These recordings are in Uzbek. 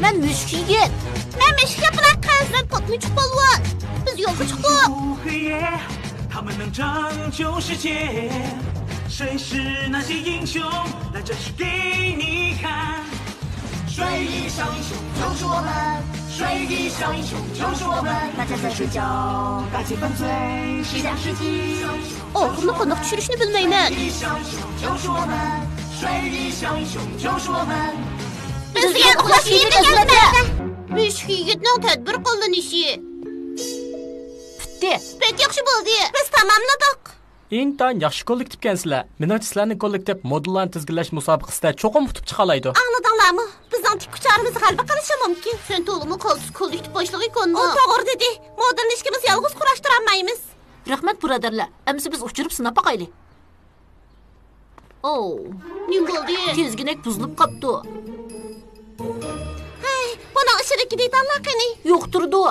Ben müşk yigit. Ben müşk yapılan kız. Ben patlıcık balvan. Biz yolda çıktık. 他们能拯救世界，谁是那些英雄？来这是给你看。水翼小英雄就是我们，水翼小英雄就是我们。大家在睡觉，大气粉碎，是讲世纪。Ağzımda kandak düşürüşünü bilmeymen. 水翼小英雄就是我们，水翼小英雄就是我们。 Bizga uxlash yeri kelmadi. Müşk yigitning tadbir qilinishi. Bitti. Pek yaxshi bo'ldi. Biz tamomladik. İntan yaxshi kollektivkansizlar. Menimcha sizlarning kollektiv modullarni tizginlash musobaqasida cho'qim tutib chiqa oladi. Anladinglarmi? Bizning tikkucharimiz g'alaba qilishi mumkin. Sen to'liqmi qolsiz kollektiv boshlig'i ekanmi? O to'g'ri dedi. Modulni ishimiz yolg'iz kurashtirib olmaymiz. Rahmat birodarlar. Amsi biz uchirib sinab boqayli. Oh, Nim bo'ldi? tezginak buzilib qopti. Hey, buni ichidagi detallar qani? Yo'qtirdi.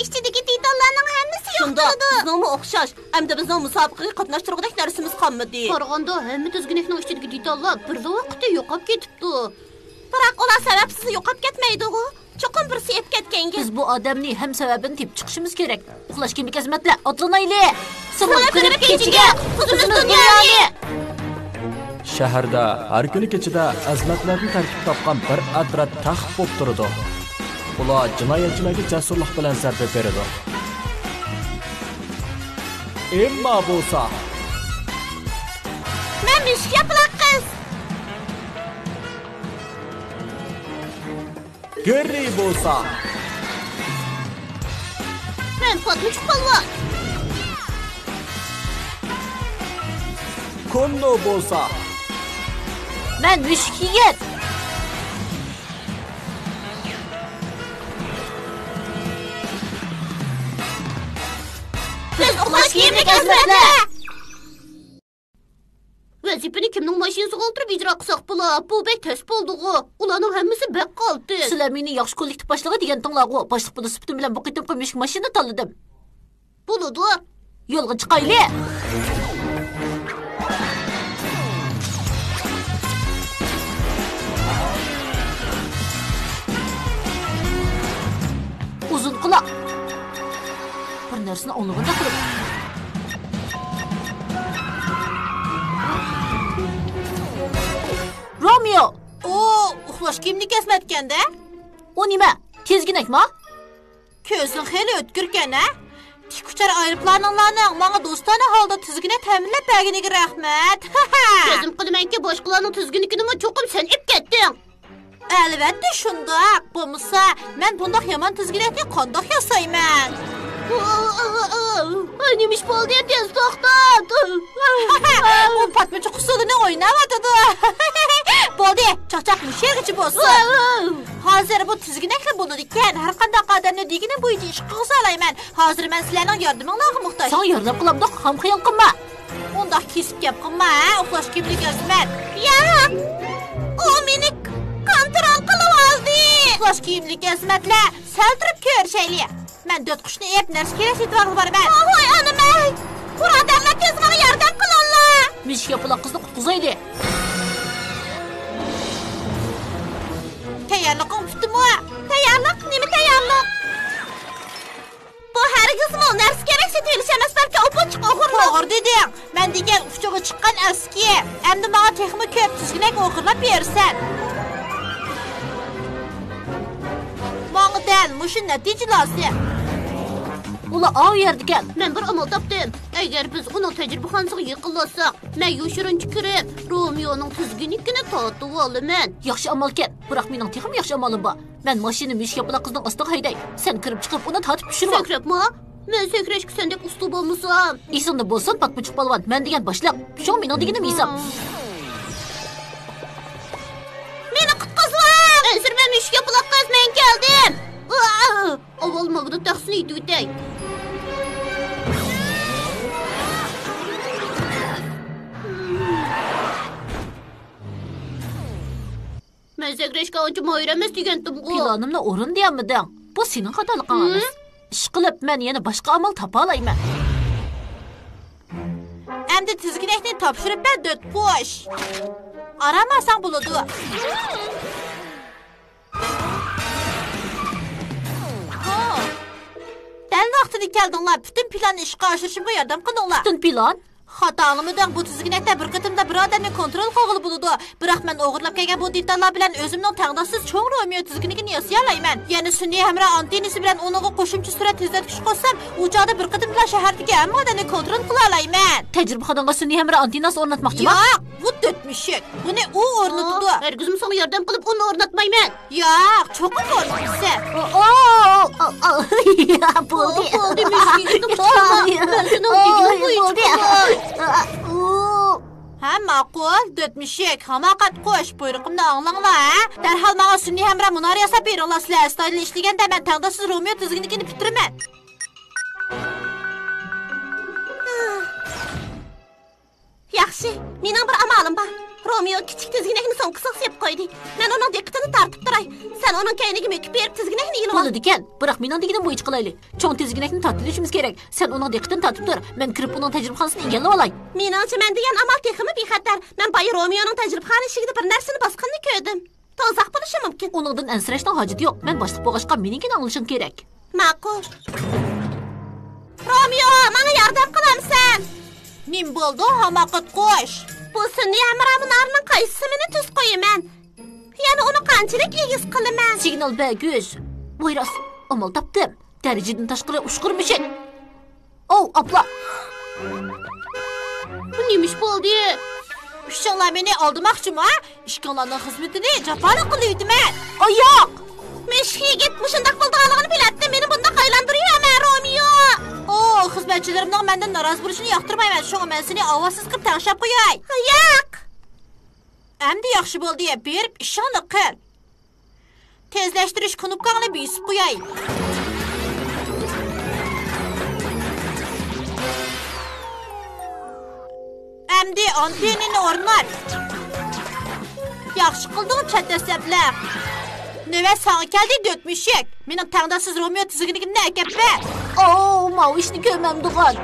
İçidagi detallarning hammasi yo'qtirdi. Bizningmi o'xshash. Hamda bizning musobaqaga qatnashtirgudek narsamiz qolmadi. Qaraganda hamma tizginakning ichidagi detallar bir vaqtda yo'qolib ketibdi. Biroq ular sababsiz yo'qolib ketmaydi-ku. Cho'qim bir sevib ketganga. Biz bu odamning ham sababini tepib chiqishimiz kerak. Uxlash kimlik azmatlar, otlanayli. Sirli kirib kechiga, qizimiz dunyoni. Shaharda har kuni kechida azmatlarni tarkib topgan bir atrot taxt bo'lib turadi. Ular jinoyatchilarga jasurlik bilan zarba beradi. Emma bo'lsa, Men müşk yapılan kız. Geri bo'lsa, Men patlıcık balvan. Konno bo'lsa, Men müşk yigit. Biz uxlash kimlik azmatlar. Vazifani kimning mashinasiga o'tirib ijro qilsak bo'ladi? Bu bek tez bo'ldi-ku. Ularning hammasi bek qoldi. Sizlar meni yaxshi kollektiv boshlig'i degan tinglarga boshliq bo'lib sifatim bilan bu qitim müşk mashina tanladim. Bo'ladi. Yo'lga chiqayli. Uzun quloq. Bir narsani olug'ida qilib. Romeo, Uxlash kimlik azmatganda? o nima? Tezginakmi? Ko'zing xeli o'tkirkan-a? Tikkuchar aeroplanlarning menga do'stona holda tizgini ta'minlab berganiga rahmat. Ko'zim qilmanki, boshqalarning tizginikini cho'qim sen ib ketding. Albatta shundoq. Bo'lmasa, men bundoq yomon tizginakni qandoq yasayman? Nimish bo'ldi, tez to'xtat. Bu patmachi qusulini o'ynayotdi. Bo'ldi, chaqchaq mushag'ichi bo'lsin. Hozir bu tizginaklar bo'ladi ekan. Har qanday qadamni degini bo'yicha ish qilsa olayman. Hozir men sizlarning yordamingizga muhtoj. Sen yordam qilamdoq, ham xiyol qilma. Undoq kesib gap qilma, uxlash kimlik azmat. Yo'q. U meni kontrol qilib oldi. Uxlash kimlik azmatlar, sal turib ko'rishayli. Men 4 qushni ep narsa kerak etib boraman. Voy onam. Birodarlar tezroq yordam qilinglar. Müşk yapılan qizni qutqizayli. Tayyorliqim tutdimi? Tayyorliq, nima tayyorliq? Bu hargizmi narsa kerak setilish emas, balki opochiq o'g'irlik. To'g'ri deding. Men degan ufchug'i chiqqan aski. Endi menga texmi ko'p tizginak o'g'irlab bersan. Menga mushu natijasi. Ular av yerdikan. Men bir amal topdim. Agar biz uning tajribaxonasiga yaqinlashsak, men yoshirinchi kirib, Romeoning tizginikini tortib olaman. Yaxshi amalkan. Biroq mening texim yaxshi amalim bor. Men mashinani müşk yapılan qizning ostiga hayday. Sen kirib chiqib uni tortib tushirib. Sakrabmi? Men sakrashga sendek uslub bo'lmasam. Esingda bo'lsin, patmuchuq polvon. Men degan boshliq. Shu mening deganim esam. Meni qutqizing! Hozir men müşk yapılan qiz men keldim. Avval mag'nut taxsini yutay. Men sakrashga ancha moyir emas degandim-ku. Planimni o'rin deyapmiding? Bu sening xatoliging. Ish qilib men yana boshqa amal topa olayman. Endi tizginakni topshirib ber, 4 qush. Aramasang bo'ladi. vaqtida keldinglar. Bütün planni ishga oshirishimga yordam qilinglar. Bütün plan? Xatoligimdan bu tizginakda bir qitimda bir odamni kontrol qilg'ili bo'ladi. Biroq men o'g'irlab kelgan bu detallar bilan o'zimning taqdirsiz cho'ng Romeo tizginligini yasayalayman. Ya'ni sun'iy hamra antenasi bilan uningga qo'shimcha surat tezlatgich qo'shsam, u joyda bir qitimda shahardagi hamma odamni kontrol qila olayman. Tajribaxonanga sun'iy hamra antenasi o'rnatmoqchiman. Yo'q, bu dötmüşük. Buni u o'rnatdi. Herkesim sana yardım qilib uni o'rnatmayman. Yo'q, cho'qib o'rnatsa. Bo'ldi. Bo'ldi, Ha, ma'qul, dötmüşük. Hamoqat qo'sh, buyruqimni anglanglar. Darhol menga sun'iy hamra munar yasab beringlar. Sizlar astoydil ishlaganda men taqdirsiz Romeo tizginligini bitiraman. Yaxshi, mening bir amalim bor. Romeo kichik tizginakni so'ngqisiq sepib qo'ydi. Men uning diqqatini tortib turay. Sen uning kayniga mukib berib tizginakni ilib ol. Bo'ldi ekan. Biroq mening deganim bo'yicha qilaylik. Cho'ng tizginakni tortishimiz kerak. Sen uning diqqatini tortib tur. Men kirib uning tajribaxonasini egallab olay. Meningcha men degan amal texmi bexatar. Men boya Romeoning tajribaxona eshigida bir narsani bosqanini ko'rdim. To'zaq bo'lishi mumkin. Uningdan ansirashning hojati yo'q. Men boshliq bo'lg'achqa meningini anglashim kerak. Ma'qul. Romeo, menga yordam qilamsan? Nim bo'ldi, hamoqat qo'sh. Bu sun'iy hamra munarining qaysisimini tuz qo'yaman? Ya'ni uni qanchalik egiz qilaman? Signal bagüz. Boyras, amal topdim. Darajadan tashqari ushqir mushuk. Abla. Bu nimish bo'ldi? Ishinglar meni oldirmoqchimi? Ishqonlarning xizmatini jafoli qilyapman. Yo'q. Mesh yigit mushundaq bo'lganligini bilatdi. Meni bunda qaylantiryapman, Romeo. Xizmatchilarimning mendan norozi bo'lishini yoqtirmayman. Shunga men seni ovozsiz qilib tashab qo'yay. Yo'q. Endi yaxshi bo'ldi, berib ishingni qil. Tezlashtirish knopkasini bosib qo'yay. Endi antenini o'rnat. Yaxshi qilding, chattasablar. Növbət sana gəldi, dötmüşük. Mening taqdirsiz Romeo tizginligimni akapma. Mau ishni ko'rmamdigan.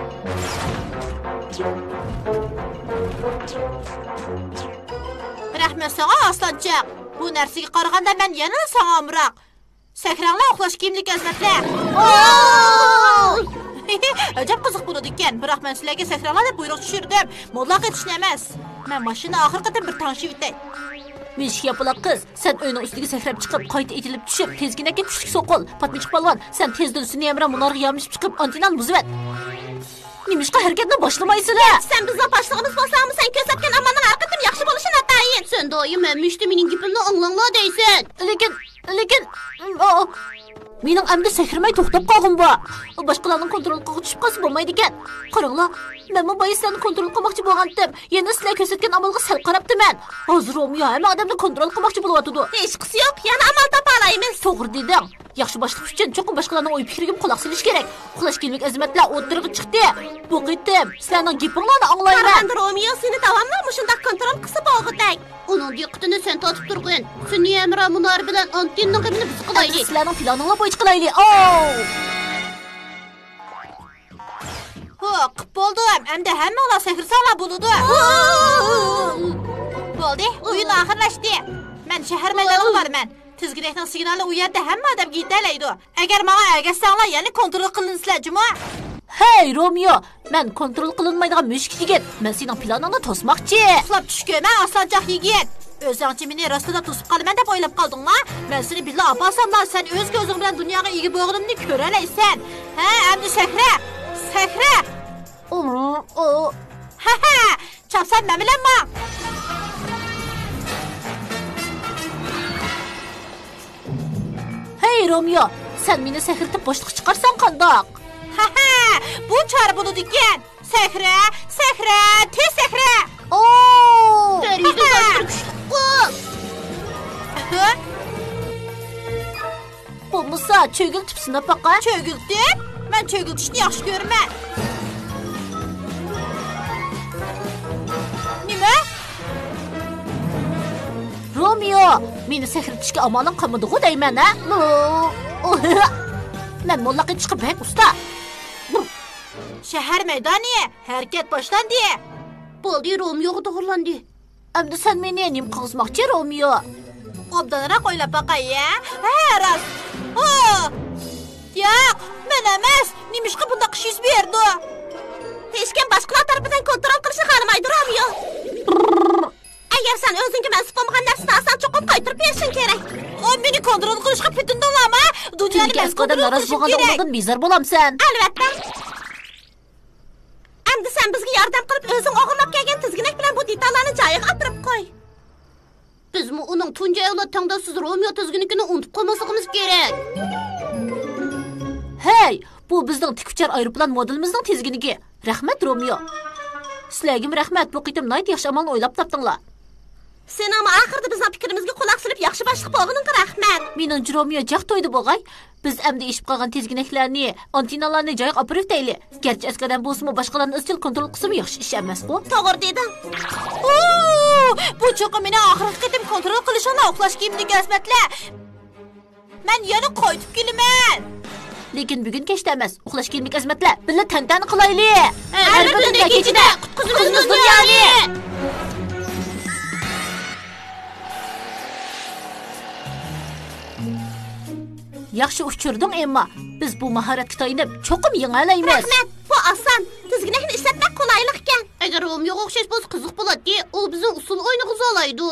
Rahmat sana aslanchaq. Bu narsaga qaraganda men yana sana amroq. Sakranglar, uxlash kiyimlik azmatlar. Ajab qiziq bo'ladi ekan. Biroq men sizlarga sakranglar deb buyruq tushirdim. Mollaq etishni emas. Men mashina oxirgi qatim bir tanishib o'tay. Mesh yapılaq qiz, sen o'yning ustiga sakrab chiqib, qayta etilib tushib, tezginakka kuchlik so'qol. Patmichib qolgan. Sen tezdan sun'iy hamra munarga yamishib chiqib, antenani buzib et. Nimishqa harakatni boshlamaysizlar? Sen bizning boshlig'imiz bo'lsangmi, sen ko'rsatgan amalning haqiqatan yaxshi bo'lishini atayin. Sen doim mishti mening gapimni anglanglar deysan. Lekin mening amda sakrmay to'xtab qolg'im bor. Boshqalarning kontrol qilib tushib qolsa bo'lmaydi ekan. Qaranglar, men bu boyislarni kontrol qilmoqchi bo'lgandim. Yana sizlar ko'rsatgan amalga sal qarabdiman. Hozir Romeo hamma odamni kontrol qilmoqchi bo'lyapti. Hech qisi yo'q, yana amal topa olaymiz. To'g'ri deding. Yaxshi boshliq uchun cho'qim boshqalarning o'y fikriga quloq solish kerak. Uxlash kerak azmatlar o'tirib chiqdi. Bu qitim sizlarning gapinglarni anglayman. Qarandi Romeo seni davomli shunday kontrol qilsa bo'g'itay. Uning diqqatini sen tortib turgin. Sun'iy hamra munar bilan antenning qimini biz qilaylik. Sizlarning planinglar bo'yicha qilaylik. Qip bo'ldim. Endi hammalar sakrsalar bo'ladi. Bo'ldi, o'yin oxirlashdi. Men shahar maydoniga borman. Tizginakning signali u yerda hamma odamga yetalaydi. Agar menga ergashsanglar, yana kontrol qilinsizlar, juma. Hey Romeo, men kontrol qilinmaydigan mushuk yigit. Men sening planingni to'smoqchi. Uxlab tushgayman, aslanchoq yigit. O'zingchi meni rostida to'sib qolaman deb o'ylab qoldingmi? Men seni billa opasamlar, sen o'z ko'zing bilan dunyoga ega bo'lganimni ko'ralaysan. Ha, endi sakra. Chapsan men bilanmi? Hey Romeo, sen meni sakrtib boshliq chiqarsan qandoq? Bu chora bo'ladi ekan. Sakra, tez sakra. Dariga tasir Bo'lmasa, cho'giltibsin apaqa. Cho'giltib? Men cho'giltishni yaxshi ko'raman. Nima? Romeo, meni sakrtishga amoling qilmadi-ku deyman, ha? Men mollaq chiqib bek usta. Shahar maydoni, harakat boshlandi. Bo'ldi, Romeo'ga to'g'rilandi. Endi sen meni nim qilmoqchi, Romeo. Obdanroq o'ylab boqay-ya. Ha, rost. Yo'q, men emas, Nimishqa bundaq ish yuz berdi? Hech kim boshqalar tarafidan kontrol qilishni xohlamaydi, Romeo. Agar sen o'zingga mansub bo'lmagan narsani asan cho'qib qaytarib berishing kerak. O meni kontrol qilishga putindilarmi? Dunyoni men Qadar naroz bo'lganda undan bezor bo'lamsan. Albatta. Endi sen bizga yordam qilib o'zing o'g'irlab kelgan tizginak bilan bu detallarni joyiga o'tirib qo'y. Bizmi uning tunji avlod tangdoshsiz Romeo tizginikini unutib qo'ymasligimiz kerak. Hey, bu bizning tikuchar aeroplan modelimizning tizginiki. Rahmat Romeo. Sizlarga rahmat, bu qitim night yaxshi amalni o'ylab topdinglar. Sen ama oxirida bizning fikrimizga quloq solib yaxshi boshliq bo'lganingga rahmat. Mening Romeo jaq to'ydi bo'g'ay. Biz endi eshib qolgan tizginaklarni, antinalarni joyiga olib beraylik. Garchi askadan bo'lsa-mu boshqalarni izchil kontrol qilsa yaxshi ish emas-ku. To'g'ri deding. Bu cho'qi meni oxirgi qitim kontrol qilishini uxlash kiyimidagi azmatlar. Men yana qaytib kelaman. Lekin bugun kechda emas, uxlash kiyimidagi azmatlar. Birga tantana qilaylik. Har bir kunda kechida qutqizimiz dunyoni. Yaxshi uçurdun Emma. Biz bu mahoratga tayinib cho'qim yengalaymiz. Rahmat. Bu oson. Tizginakni ishlatmak qulaylik ekan. Agar Romeo'ga o'xshash bo'lsa qiziq bo'ladi. U bizni usul o'ynag'iza olaydi.